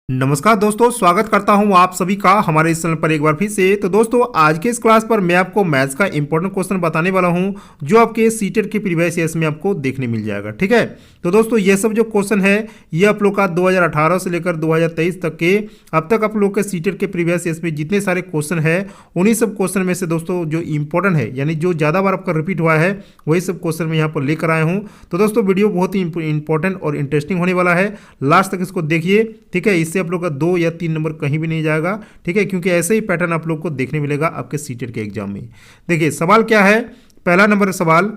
नमस्कार दोस्तों, स्वागत करता हूं आप सभी का हमारे इस चैनल पर एक बार फिर से। तो दोस्तों, आज के इस क्लास पर मैं आपको मैथ्स का इंपॉर्टेंट क्वेश्चन बताने वाला हूं जो आपके सीटेट के प्रीवियस ईयर्स में आपको देखने मिल जाएगा। ठीक है, तो दोस्तों ये सब जो क्वेश्चन है ये आप लोग का 2018 से लेकर 2023 तक के अब तक आप लोग के सीटेट के प्रीवियस ईयर्स में जितने सारे क्वेश्चन है उन्हीं सब क्वेश्चन में से दोस्तों जो इंपॉर्टेंट है, यानी जो ज़्यादा बार आपका रिपीट हुआ है, वही सब क्वेश्चन मैं यहाँ पर लेकर आया हूँ। तो दोस्तों वीडियो बहुत ही इंपॉर्टेंट और इंटरेस्टिंग होने वाला है, लास्ट तक इसको देखिए। ठीक है, इससे आप लोग का 2 या 3 नंबर कहीं भी नहीं जाएगा। ठीक है, क्योंकि ऐसे ही पैटर्न आप लोग को देखने मिलेगा आपके सीटेट के एग्जाम में। देखिए सवाल क्या है, पहला नंबर सवाल,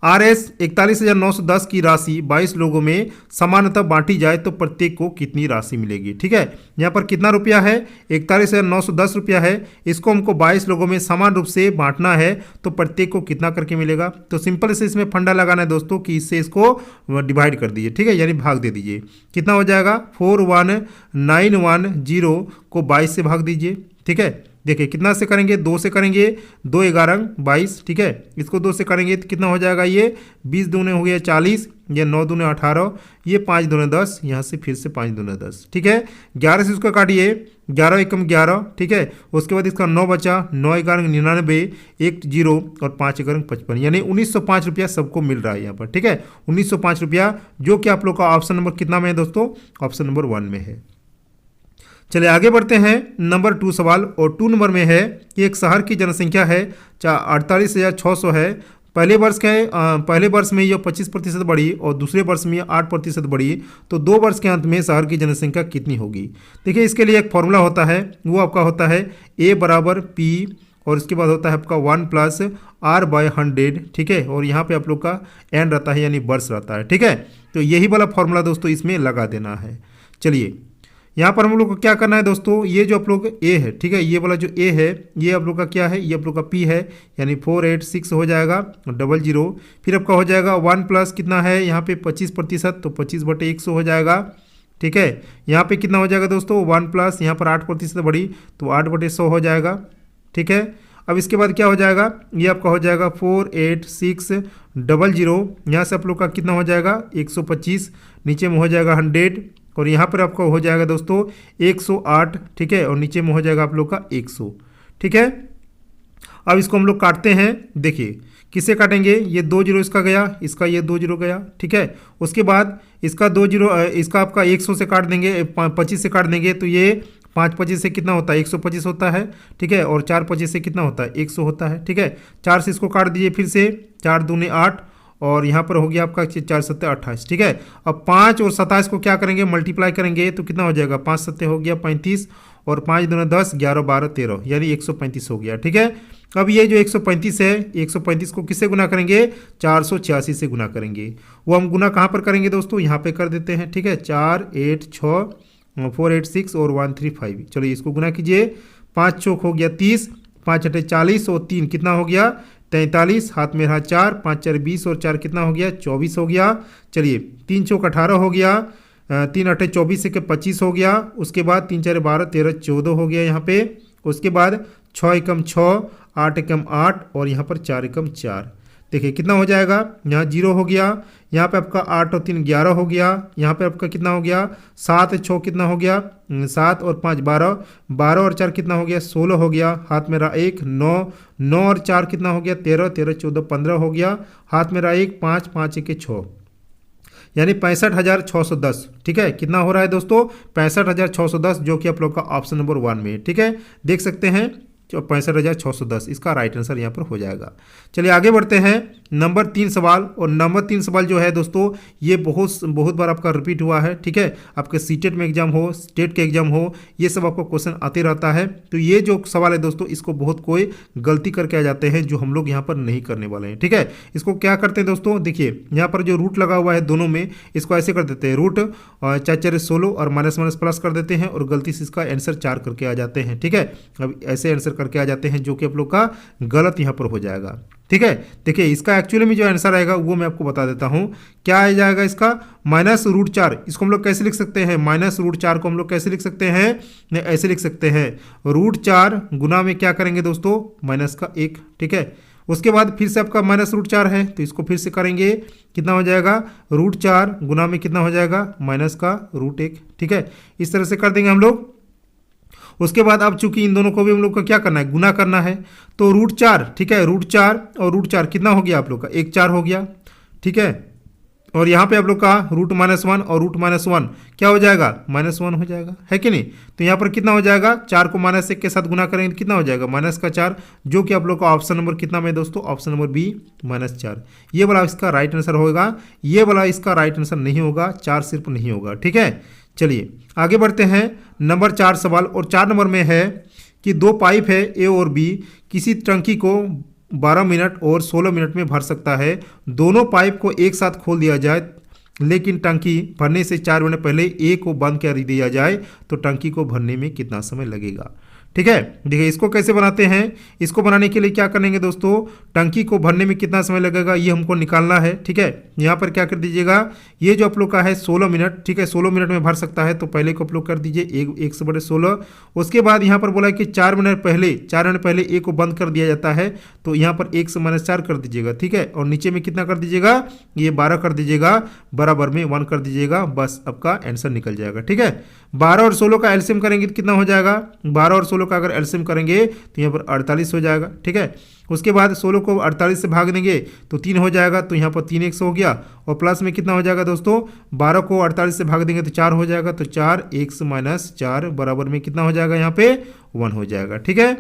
RS 41,910 की राशि 22 लोगों में समानतः बांटी जाए तो प्रत्येक को कितनी राशि मिलेगी। ठीक है, यहाँ पर कितना रुपया है, 41,910 रुपया है। इसको हमको 22 लोगों में समान रूप से बांटना है तो प्रत्येक को कितना करके मिलेगा। तो सिंपल से इसमें फंडा लगाना है दोस्तों कि इससे इसको डिवाइड कर दीजिए। ठीक है, यानी भाग दे दीजिए। कितना हो जाएगा, 41,910 को 22 से भाग दीजिए। ठीक है, देखिए कितना से करेंगे, 2 से करेंगे, 2 11 22। ठीक है, इसको 2 से करेंगे तो कितना हो जाएगा, ये 20 दूने हो गया 40, ये 9 दूने 18, ये 5 दूने 10, यहाँ से फिर से 5 दूने 10। ठीक है, 11 से उसको काटिए, 11 एकम 11। ठीक है, उसके बाद इसका 9 बचा, 9 11 99, 1 0 और 5 11 55, यानी 1905 रुपया सबको मिल रहा है यहाँ पर। ठीक है, 1905 रुपया, जो कि आप लोग का ऑप्शन नंबर कितना में है दोस्तों, ऑप्शन नंबर 1 में है। चलिए आगे बढ़ते हैं, नंबर 2 सवाल, और 2 नंबर में है कि एक शहर की जनसंख्या है 48,600 है। पहले वर्ष में यह 25% बढ़ी और दूसरे वर्ष में 8% बढ़ी, तो 2 वर्ष के अंत में शहर की जनसंख्या कितनी होगी। देखिए इसके लिए एक फॉर्मूला होता है, वो आपका होता है A बराबर P और इसके बाद होता है आपका 1 प्लस R/100। ठीक है, और यहाँ पे आप लोग का N रहता है यानी वर्ष रहता है। ठीक है, तो यही वाला फॉर्मूला दोस्तों इसमें लगा देना है। चलिए यहाँ पर हम लोग को क्या करना है दोस्तों, ये जो आप लोग A है, ठीक है, ये वाला जो A है ये आप लोग का क्या है, ये आप लोग का P है, यानी 486 हो जाएगा 00। फिर आपका हो जाएगा 1 प्लस कितना है यहाँ पे 25%, तो 25/100 हो जाएगा। ठीक है, यहाँ पे कितना हो जाएगा दोस्तों, 1 प्लस यहाँ पर 8% बढ़ी तो 8/100 हो जाएगा। ठीक है, अब इसके बाद क्या हो जाएगा, ये आपका हो जाएगा 48600, यहाँ से आप लोग का कितना हो जाएगा 125, नीचे में हो जाएगा 100 और यहाँ पर आपका हो जाएगा दोस्तों 108। ठीक है, और नीचे में हो जाएगा आप लोग का 100। ठीक है, अब इसको हम लोग काटते हैं। देखिए किससे काटेंगे, ये 2 0 इसका गया, इसका ये 2 0 गया। ठीक है, उसके बाद इसका 2 0 इसका आपका 100 से काट देंगे, 25 से काट देंगे, तो ये 5 25 से कितना होता है 125 होता है। ठीक है, और 4 25 से कितना होता है 100 होता है। ठीक है, 4 से इसको काट दीजिए, फिर से 4 दूने 8 और यहाँ पर हो गया आपका 4 7 28। ठीक है, अब 5 और 27 को क्या करेंगे, मल्टीप्लाई करेंगे तो कितना हो जाएगा, 5 7 हो गया 35 और 5 दूना 10, 11 12 13, यानी 135 हो गया। ठीक है, अब ये जो 135 है, 135 को किससे गुना करेंगे, 486 से गुना करेंगे। वो हम गुना कहाँ पर करेंगे दोस्तों, यहाँ पे कर देते हैं। ठीक है, 4 8 6 486 और 135। चलो इसको गुना कीजिए, 5 चौक हो गया 30, 5 8 40 और 3 कितना हो गया 43, हाथ में रहा 4, 5 4 20 और 4 कितना हो गया 24 हो गया। चलिए 3 चौक 18 हो गया, 3 8 24 के 25 हो गया। उसके बाद 3 4 12 13 14 हो गया यहाँ पे। उसके बाद 6 एकम 6, 8 एकम 8 और यहाँ पर 4 एकम 4। देखिए कितना हो जाएगा, यहाँ 0 हो गया, यहाँ पे आपका 8 और 3 11 हो गया, यहाँ पे आपका कितना हो गया 7 6 कितना हो गया 7 और 5 12, 12 और 4 कितना हो गया 16 हो गया। हाथ में रहा 1 9, 9 और 4 कितना हो गया 13, 13 14 15 हो गया। हाथ में रहा 1 5, 5 1 6, यानी 65,610। ठीक है, कितना हो रहा है दोस्तों 65,610, जो कि आप लोग का ऑप्शन नंबर 1 में है। ठीक है, देख सकते हैं 65,610 इसका राइट आंसर यहाँ पर हो जाएगा। चलिए आगे बढ़ते हैं, नंबर 3 सवाल, और नंबर 3 सवाल जो है दोस्तों ये बहुत बार आपका रिपीट हुआ है। ठीक है, आपके सीटेट में एग्जाम हो, स्टेट के एग्जाम हो, ये सब आपको क्वेश्चन आते रहता है। तो ये जो सवाल है दोस्तों इसको बहुत कोई गलती करके आ जाते हैं, जो हम लोग यहाँ पर नहीं करने वाले हैं। ठीक है, इसको क्या करते हैं दोस्तों, देखिए यहाँ पर जो रूट लगा हुआ है दोनों में, इसको ऐसे कर देते हैं, रूट 4 4 16 और माइनस माइनस प्लस कर देते हैं और गलती से इसका आंसर 4 करके आ जाते हैं। ठीक है, अब ऐसे आंसर करके आ जाते हैं जो कि आप लोग का गलत यहाँ पर हो जाएगा। ठीक है, देखिए इसका एक्चुअली में जो आंसर आएगा वो मैं आपको बता देता हूँ। क्या आ जाएगा इसका, -√4। इसको हम लोग कैसे लिख सकते हैं, -√4 को हम लोग कैसे लिख सकते हैं, ऐसे लिख सकते हैं, √4 गुना में क्या करेंगे दोस्तों, -1। ठीक है, उसके बाद फिर से आपका -√4 है, तो इसको फिर से करेंगे, कितना हो जाएगा √4 गुना में कितना हो जाएगा -√1, ठीक है। इस तरह से कर देंगे हम लोग। उसके बाद अब चूंकि इन दोनों को भी हम लोग को क्या करना है, गुना करना है, तो √4, ठीक है, √4 और √4 कितना हो गया आप लोग का 1 4 हो गया, ठीक है। और यहाँ पे आप लोग का √-1 और √-1 क्या हो जाएगा -1 हो जाएगा, है कि नहीं। तो यहाँ पर कितना हो जाएगा, 4 को -1 के साथ गुना करेंगे तो कितना हो जाएगा -4, जो कि आप लोग का ऑप्शन नंबर कितना में दोस्तों, ऑप्शन नंबर बी -4, ये वाला इसका राइट आंसर होगा। ये वाला इसका राइट आंसर नहीं होगा, 4 सिर्फ नहीं होगा, ठीक है। चलिए आगे बढ़ते हैं, नंबर 4 सवाल। और 4 नंबर में है कि 2 पाइप है ए और बी, किसी टंकी को 12 मिनट और 16 मिनट में भर सकता है। दोनों पाइप को एक साथ खोल दिया जाए, लेकिन टंकी भरने से 4 मिनट पहले ए को बंद कर दिया जाए तो टंकी को भरने में कितना समय लगेगा, ठीक है। देखिए इसको कैसे बनाते हैं। इसको बनाने के लिए क्या करेंगे दोस्तों, टंकी को भरने में कितना समय लगेगा ये हमको निकालना है, ठीक है। यहाँ पर क्या कर दीजिएगा, ये जो आप लोग का है 16 मिनट, ठीक है, 16 मिनट में भर सकता है, तो पहले को आप लोग कर दीजिए 1/16। उसके बाद यहाँ पर बोला है कि 4 मिनट पहले ए को बंद कर दिया जाता है, तो यहाँ पर 1 से -4 कर दीजिएगा, ठीक है। और नीचे में कितना कर दीजिएगा, ये 12 कर दीजिएगा, बराबर में 1 कर दीजिएगा, बस आपका आंसर निकल जाएगा, ठीक है। 12 और 16 का एलसीएम करेंगे तो कितना हो जाएगा, 12 और 16 का अगर एलसीएम करेंगे तो यहाँ पर 48 हो जाएगा, ठीक है। उसके बाद 16 को 48 से भाग देंगे तो 3 हो जाएगा, तो यहाँ पर 3 100 हो गया, और प्लस में कितना हो जाएगा दोस्तों, 12 को 48 से भाग देंगे तो 4 हो जाएगा, तो 4 1 से -4 बराबर में कितना हो जाएगा, यहाँ पे 1 हो जाएगा, ठीक है।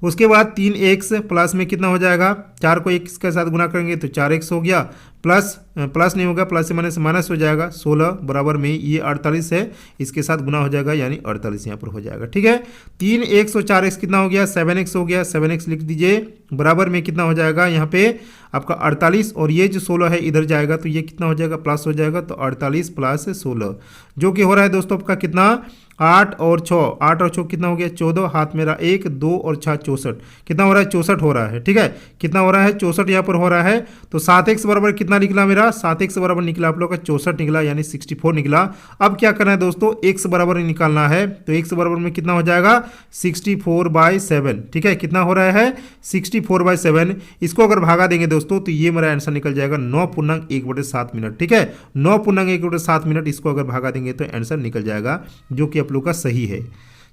उसके बाद 3 x प्लस में कितना हो जाएगा, 4 को 1 के साथ गुना करेंगे तो 4 x हो गया, प्लस नहीं होगा, प्लस से माइनस हो जाएगा, 16 बराबर में ये 48 है, इसके साथ गुना हो जाएगा, यानी 48 यहाँ पर हो जाएगा, ठीक है। 3 x और 4 x कितना हो गया, 7x हो गया, 7x लिख दीजिए, बराबर में कितना हो जाएगा यहाँ पे आपका 48, और ये जो 16 है इधर जाएगा तो ये कितना हो जाएगा, प्लस हो जाएगा, तो 48 + 16 जो कि हो रहा है दोस्तों आपका कितना 8 और 6 कितना हो गया 14, हाथ मेरा 1 2 और 6 64, कितना हो रहा है 64 हो रहा है, ठीक है। कितना हो रहा है 64 यहाँ पर हो रहा है। तो 7x बराबर कितना निकला मेरा, 7x बराबर निकला आप लोग का 64 निकला, यानी 64 निकला। अब क्या करना है दोस्तों, x बराबर निकालना है, तो x बराबर में कितना हो जाएगा 64/7, ठीक है। कितना हो रहा है 64/7, इसको अगर भागा देंगे दोस्तों तो ये मेरा आंसर निकल जाएगा 9.1/7 मिनट, ठीक है। 9.1/7 मिनट इसको अगर भागा देंगे तो आंसर निकल जाएगा, जो कि आप लोग का सही है।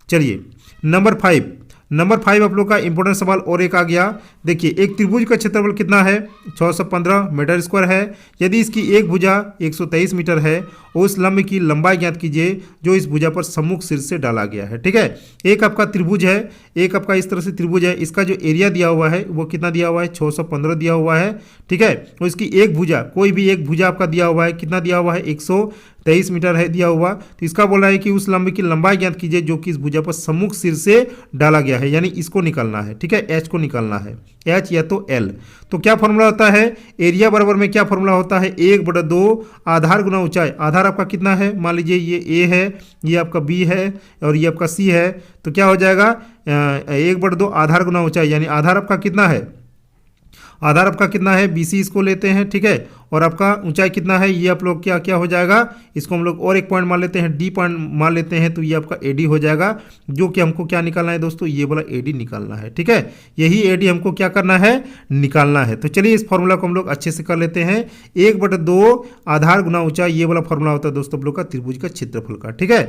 चलिए नंबर 5 आप लोग का इंपॉर्टेंट सवाल और एक आ गया। देखिए एक त्रिभुज का क्षेत्रफल कितना है 615 मीटर स्क्वायर है। यदि इसकी एक भुजा 123 मीटर है और उस लंब की लंबाई ज्ञात कीजिए जो इस भुजा पर सम्मुख शीर्ष से डाला गया है, ठीक है। एक आपका त्रिभुज है, एक आपका इस तरह से त्रिभुज है, इसका जो एरिया दिया हुआ है वो कितना दिया हुआ है 615 दिया हुआ है, ठीक है। और इसकी एक भुजा, कोई भी एक भुजा आपका दिया हुआ है, कितना दिया हुआ है 123 मीटर है दिया हुआ। तो इसका बोला है कि उस लंब की लंबाई ज्ञात कीजिए जो कि इस भुजा पर सम्मुख शीर्ष से डाला गया है, यानी इसको निकालना है, ठीक है। एच को निकालना है, एच या तो एल। तो क्या फॉर्मूला होता है, एरिया बराबर में क्या फॉर्मूला होता है 1/2 आधार गुना ऊंचाई। आधार आपका कितना है, मान लीजिए ये ए है, ये आपका बी है और ये आपका सी है, तो क्या हो जाएगा 1/2 आधार गुना ऊंचाई, यानी आधार आपका कितना है, आधार आपका कितना है BC इसको लेते हैं, ठीक है। और आपका ऊंचाई कितना है, ये आप लोग क्या हो जाएगा, इसको हम लोग और एक पॉइंट मान लेते हैं, D पॉइंट मान लेते हैं, तो ये आपका AD हो जाएगा, जो कि हमको क्या निकालना है दोस्तों, ये वाला AD निकालना है, ठीक है। यही AD हमको क्या करना है, निकालना है। तो चलिए इस फॉर्मूला को हम लोग अच्छे से कर लेते हैं। 1/2 आधार गुना ऊंचाई, ये वाला फॉर्मूला होता है दोस्तों हम लोग का त्रिभुज का क्षेत्रफल का, ठीक है।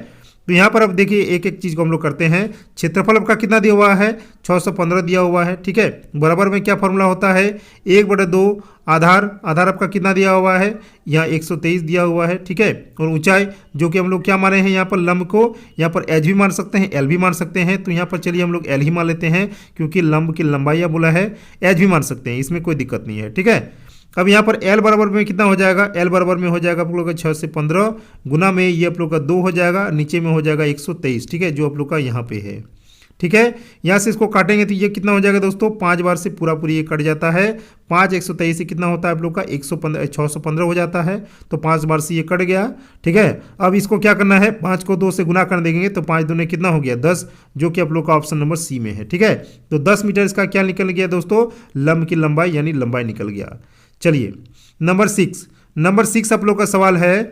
तो यहाँ पर अब देखिए एक एक चीज़ को हम लोग करते हैं। क्षेत्रफल आपका कितना दिया हुआ है 615 दिया हुआ है, ठीक है। बराबर में क्या फॉर्मूला होता है 1/2 आधार आपका कितना दिया हुआ है, यहाँ 123 दिया हुआ है, ठीक है। और ऊंचाई जो कि हम लोग क्या माने हैं यहाँ पर लंब को, यहाँ पर एच भी मान सकते हैं, एल भी मान सकते हैं। तो यहाँ पर चलिए हम लोग एल ही मान लेते हैं, क्योंकि लंब की लंबाई बोला है, एच भी मान सकते हैं, इसमें कोई दिक्कत नहीं है, ठीक है। अब यहाँ पर L बराबर में कितना हो जाएगा, L बराबर में हो जाएगा आप लोग का 6 से 15 गुना में ये आप लोग का 2 हो जाएगा, नीचे में हो जाएगा 123, ठीक है, जो आप लोग का यहाँ पे है, ठीक है। यहाँ से इसको काटेंगे तो ये कितना हो जाएगा दोस्तों 5 बार से पूरी ये कट जाता है। 5 123 से कितना होता है आप लोग का 615 हो जाता है, तो 5 बार से ये कट गया, ठीक है। अब इसको क्या करना है 5 को 2 से गुना कर देंगे तो 5 दूने कितना हो गया 10, जो कि आप लोग का ऑप्शन नंबर सी में है, ठीक है। तो 10 मीटर इसका क्या निकल गया दोस्तों, लंब की लंबाई यानी लंबाई निकल गया। चलिए नंबर 6 आप लोग का सवाल है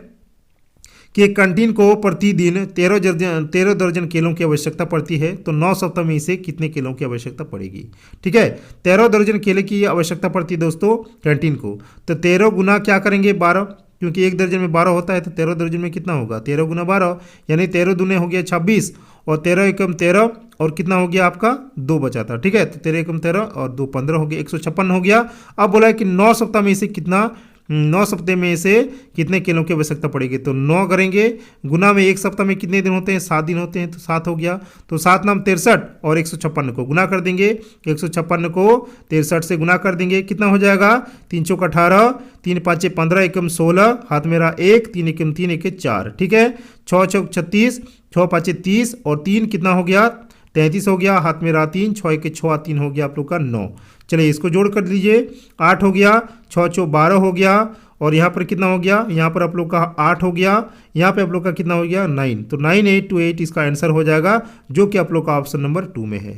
कि एक कैंटीन को प्रतिदिन 13 दर्जन केलों की आवश्यकता पड़ती है, तो 9 सप्ताह में इसे कितने केलों की आवश्यकता पड़ेगी। ठीक है, 13 दर्जन केले की आवश्यकता पड़ती है दोस्तों कैंटीन को, तो 13 गुना क्या करेंगे 12, क्योंकि एक दर्जन में 12 होता है, तो 13 दर्जन में कितना होगा 13 गुना 12, यानी 13 दूने हो गया 26 और 13 एकम 13 और कितना हो गया आपका 2 बचा था। ठीक है, तो 13 एकम 13 और 2 15 हो गया, 156 हो गया। अब बोला है कि 9 सप्ताह में इसे कितना 9 सप्ताह में इसे कितने केलों की आवश्यकता पड़ेगी, तो 9 करेंगे गुना में एक सप्ताह में कितने दिन होते हैं 7 दिन होते हैं, तो 7 हो गया। तो 7 नाम 63 और 156 को गुना कर देंगे, 156 को 63 से गुना कर देंगे, कितना हो जाएगा 3 चौक 18, 3 5 15 एकम 16, हाथ मेरा 1, 3 एकम 3 1 4। ठीक है, 6 चौक 36, 6 5 30 और 3 कितना हो गया 33 हो गया, हाथ में रहा 3, 6 1 6 3 हो गया आप लोग का 9। चलिए इसको जोड़ कर लीजिए, 8 हो गया, 6 चौ 12 हो गया और यहाँ पर कितना हो गया, यहाँ पर आप लोग का 8 हो गया, यहाँ पे आप लोग का कितना हो गया 9, तो 9828 इसका आंसर हो जाएगा, जो कि आप लोग का ऑप्शन नंबर 2 में है।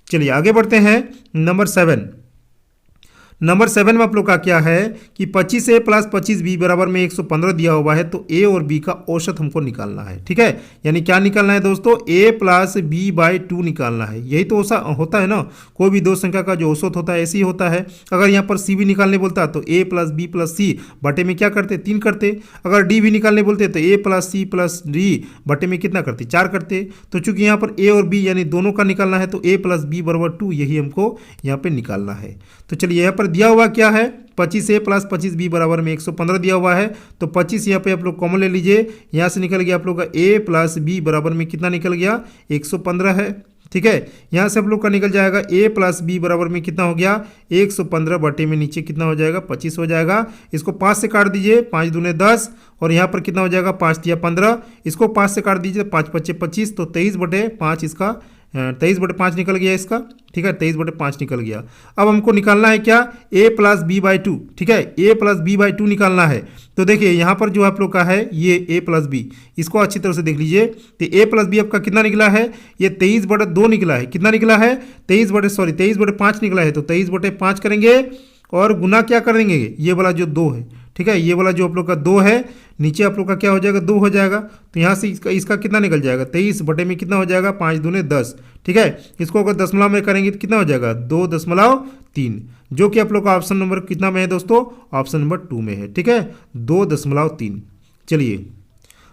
चलिए आगे बढ़ते हैं, नंबर 7 में आप लोग का क्या है कि 25A प्लस 25B बराबर में 115 दिया हुआ है, तो A और B का औसत हमको निकालना है। ठीक है, यानी क्या निकालना है दोस्तों, A प्लस B बाई 2 निकालना है। यही तो औसत होता है ना, कोई भी दो संख्या का जो औसत होता है ऐसे ही होता है। अगर यहाँ पर C भी निकालने बोलता है तो A plus B plus C बटे में क्या करते 3 करते, अगर D भी निकालने बोलते तो A plus C plus D बटे में कितना करते 4 करते। तो चूंकि यहाँ पर A और B यानी दोनों का निकालना है, तो A प्लस B बराबर 2 यही हमको यहाँ पे निकालना है। तो चलिए यहाँ पर दिया हुआ क्या है 25A प्लस 25B बराबर में 115 दिया हुआ है, तो 25 यहाँ पे आप लोग कॉमन ले लीजिए, यहाँ से निकल गया आप लोग का A प्लस B बराबर में कितना निकल गया 115 है। ठीक है, यहाँ से आप लोग का निकल जाएगा A प्लस B बराबर में कितना हो गया 115 बटे में नीचे कितना हो जाएगा 25 हो जाएगा। इसको 5 से काट दीजिए, 5 दूने 10 और यहाँ पर कितना हो जाएगा 5 दिया 15, इसको 5 से काट दीजिए, 5 5 25, तो 23 बटे 5 इसका 23 बटे 5 निकल गया इसका। ठीक है, 23 बटे 5 निकल गया। अब हमको निकालना है क्या A प्लस B बाई 2। ठीक है, A प्लस B बाई 2 निकालना है। तो देखिए यहाँ पर जो आप लोग का है ये A प्लस B, इसको अच्छी तरह से देख लीजिए, तो A प्लस B आपका कितना निकला है, ये 23 बटे 2 निकला है। कितना निकला है 23 बटे 5 निकला है, तो 23 बटे 5 करेंगे और गुना क्या करेंगे ये वाला जो 2 है। ठीक है, ये वाला जो आप लोग का 2 है, नीचे आप लोग का क्या हो जाएगा 2 हो जाएगा, तो यहाँ से इसका कितना निकल जाएगा 23 बटे में कितना हो जाएगा 5 दूने 10। ठीक है, इसको अगर दशमलव में करेंगे तो कितना हो जाएगा 2.3, जो कि आप लोग का ऑप्शन नंबर कितना में है दोस्तों, ऑप्शन नंबर 2 में है। ठीक है, 2.3। चलिए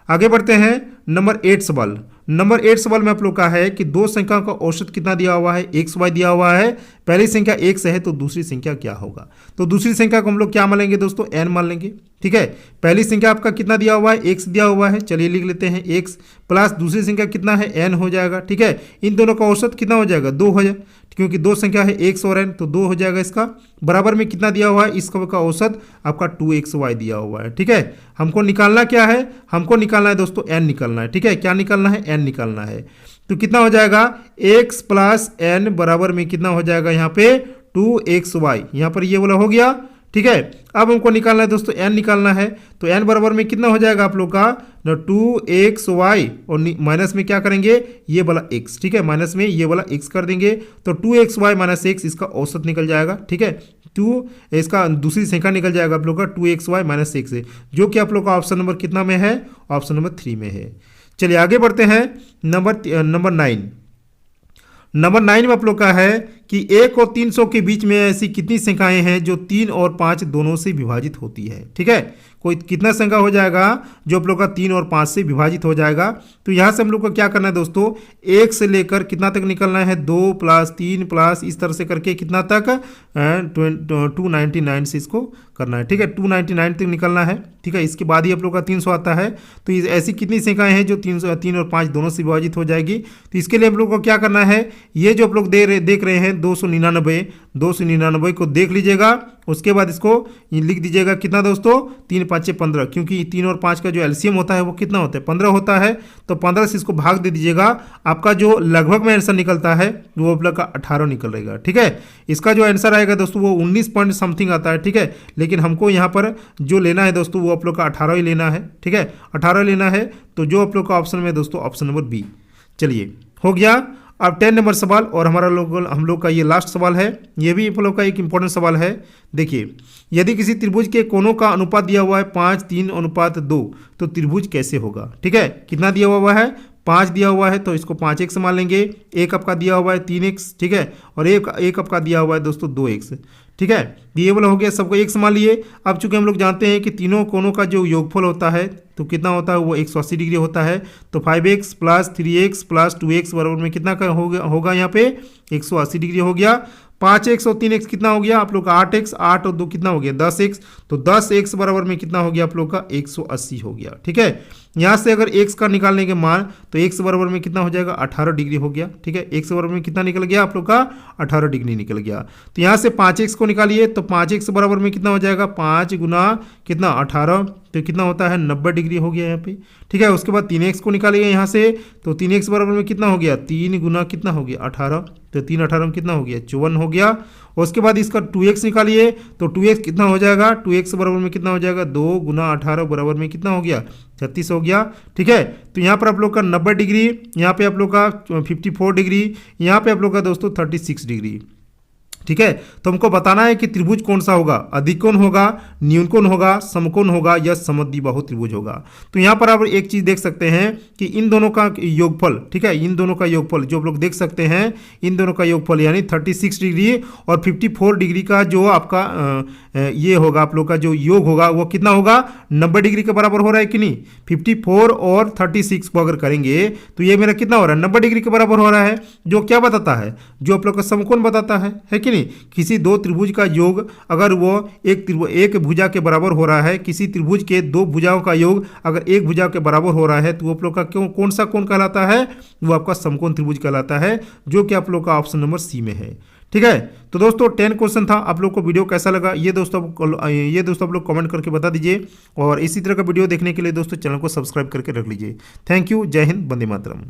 आगे बढ़ते हैं, नंबर 8 सवाल। नंबर 8 सवाल में आप लोग का है कि दो संख्याओं का औसत कितना दिया हुआ है, x y दिया हुआ है। पहली संख्या x है तो दूसरी संख्या क्या होगा, तो दूसरी संख्या को हम लोग क्या मान लेंगे दोस्तों n मान लेंगे। ठीक है, पहली संख्या आपका कितना दिया हुआ है x दिया हुआ है, चलिए लिख लेते हैं x प्लस दूसरी संख्या कितना है n हो जाएगा। ठीक है, इन दोनों का औसत कितना हो जाएगा 2 हो जाए, क्योंकि दो संख्या है x और n, तो 2 हो जाएगा इसका। बराबर में कितना दिया हुआ है, इसका का औसत आपका 2xy दिया हुआ है। ठीक है, हमको निकालना क्या है, हमको निकालना है दोस्तों n निकालना है। ठीक है, क्या निकालना है n निकालना है, तो कितना हो जाएगा x प्लस n बराबर में कितना हो जाएगा यहाँ पे 2xy, यहाँ पर ये वाला हो गया। ठीक है, अब हमको निकालना है दोस्तों n निकालना है, तो n बराबर में कितना हो जाएगा आप लोग का 2xy और माइनस में क्या करेंगे ये वाला x। ठीक है, माइनस में ये वाला x कर देंगे, तो 2xy माइनस x इसका औसत निकल जाएगा। ठीक है, 2 इसका दूसरी संख्या निकल जाएगा आप लोग का 2xy माइनस x है, जो कि आप लोग का ऑप्शन नंबर कितना में है, ऑप्शन नंबर 3 में है। चलिए आगे बढ़ते हैं, नंबर 9। नंबर 9 में आप लोग का है कि 1 और 300 के बीच में ऐसी कितनी संख्याएं हैं जो 3 और 5 दोनों से विभाजित होती है। ठीक है, कोई कितना संख्या हो जाएगा जो आप लोग का 3 और 5 से विभाजित हो जाएगा। तो यहाँ से हम लोग को क्या करना है दोस्तों, 1 से लेकर कितना तक निकलना है 2 प्लस 3 प्लस इस तरह से करके कितना तक 299 से इसको करना है। ठीक है, 299 तक निकलना है। ठीक है, इसके बाद ही आप लोग का 300 आता है, तो ऐसी कितनी संख्याएं हैं जो 3 और 5 दोनों से विभाजित हो जाएगी। तो इसके लिए हम लोग को क्या करना है, ये जो आप लोग देख रहे हैं 299 को देख लीजिएगा, उसके बाद इसको लिख दीजिएगा कितना दोस्तों 3 5 15, क्योंकि 3 और 5 का जो एलसीएम होता है वो कितना होता है 15 होता है, तो 15 से इसको भाग दे दीजिएगा, आपका जो लगभग में आंसर निकलता है वो आप लोग का 18 निकलेगा। ठीक है, इसका जो आंसर आएगा दोस्तों वो 19 पॉइंट समथिंग आता है। ठीक है, लेकिन हमको यहाँ पर जो लेना है दोस्तों वो आप लोग का 18 ही लेना है। ठीक है, 18 लेना है, तो जो आप लोग का ऑप्शन में दोस्तों ऑप्शन नंबर बी। चलिए हो गया। अब 10 नंबर सवाल और हम लोग का ये लास्ट सवाल है। ये भी हम लोग का एक इंपॉर्टेंट सवाल है। देखिए, यदि किसी त्रिभुज के कोनों का अनुपात दिया हुआ है 5:3:2 तो त्रिभुज कैसे होगा। ठीक है, कितना दिया हुआ है, 5 दिया हुआ है तो इसको 5x मान लेंगे। एक आपका दिया हुआ है 3x, ठीक है, और एक आपका दिया हुआ है दोस्तों 2x। ठीक है, ये वाला हो गया, सबको x मान लिए। अब चूंकि हम लोग जानते हैं कि तीनों कोनों का जो योगफल होता है तो कितना होता है, वो 180 डिग्री होता है। तो 5x plus 3x plus 2x बराबर में कितना का होगा यहाँ पे 180 डिग्री हो गया। 5x और 3x कितना हो गया आप लोग का 8x, 8 और 2 कितना हो गया 10x। तो 10x बराबर में कितना हो गया आप लोग का 180 हो गया। ठीक है, यहाँ से अगर x का निकालने के मान तो x बराबर में कितना हो जाएगा 18 डिग्री हो गया। ठीक है, x बराबर में कितना निकल गया आप लोग का 18 डिग्री निकल गया। तो यहाँ से 5x को निकालिए तो 5x बराबर में कितना हो जाएगा 5 गुना कितना 18 तो कितना होता है 90 डिग्री हो गया यहाँ पे। ठीक है, उसके बाद 3x को निकालिए यहाँ से तो 3x बराबर में कितना हो गया 3 गुना कितना हो गया 18 तो 3 18 में कितना हो गया 54 हो गया। उसके बाद इसका 2x निकालिए तो 2x कितना हो जाएगा 2x बराबर में कितना हो जाएगा 2 गुना 18 बराबर में कितना हो गया 36 हो गया। ठीक है, तो यहाँ पर आप लोग का 90 डिग्री, यहाँ पे आप लोग का 54 डिग्री, यहाँ पे आप लोग का दोस्तों 36 डिग्री। ठीक है, तो हमको बताना है कि त्रिभुज कौन सा होगा, अधिकोण होगा, न्यूनकोण होगा, समकोण होगा या समद्विबाहु त्रिभुज होगा। तो यहाँ पर आप एक चीज देख सकते हैं कि इन दोनों का योगफल, ठीक है, इन दोनों का योगफल जो आप लोग देख सकते हैं, इन दोनों का योगफल यानी 36 डिग्री और 54 डिग्री का जो आपका ये होगा आप लोग का जो योग होगा वो कितना होगा 90 डिग्री के बराबर हो रहा है कि नहीं। 54 और 36 को अगर करेंगे तो ये मेरा कितना हो रहा है 90 डिग्री के बराबर हो रहा है, जो क्या बताता है, जो आप लोग का समकोण बताता है कि नहीं। किसी दो त्रिभुज का योग अगर वो एक भुजा के बराबर हो रहा है, किसी त्रिभुज के दो भुजाओं का योग अगर एक भुजा के बराबर हो रहा है तो वो आप लोग का कौन सा कोण कहलाता है, वो आपका समकोण त्रिभुज कहलाता है, जो कि आप लोग का ऑप्शन नंबर सी में है। ठीक है, तो दोस्तों 10 क्वेश्चन था। आप लोग को वीडियो कैसा लगा ये दोस्तों आप लोग कमेंट करके बता दीजिए, और इसी तरह का वीडियो देखने के लिए दोस्तों चैनल को सब्सक्राइब करके रख लीजिए। थैंक यू, जय हिंद, वंदे मातरम।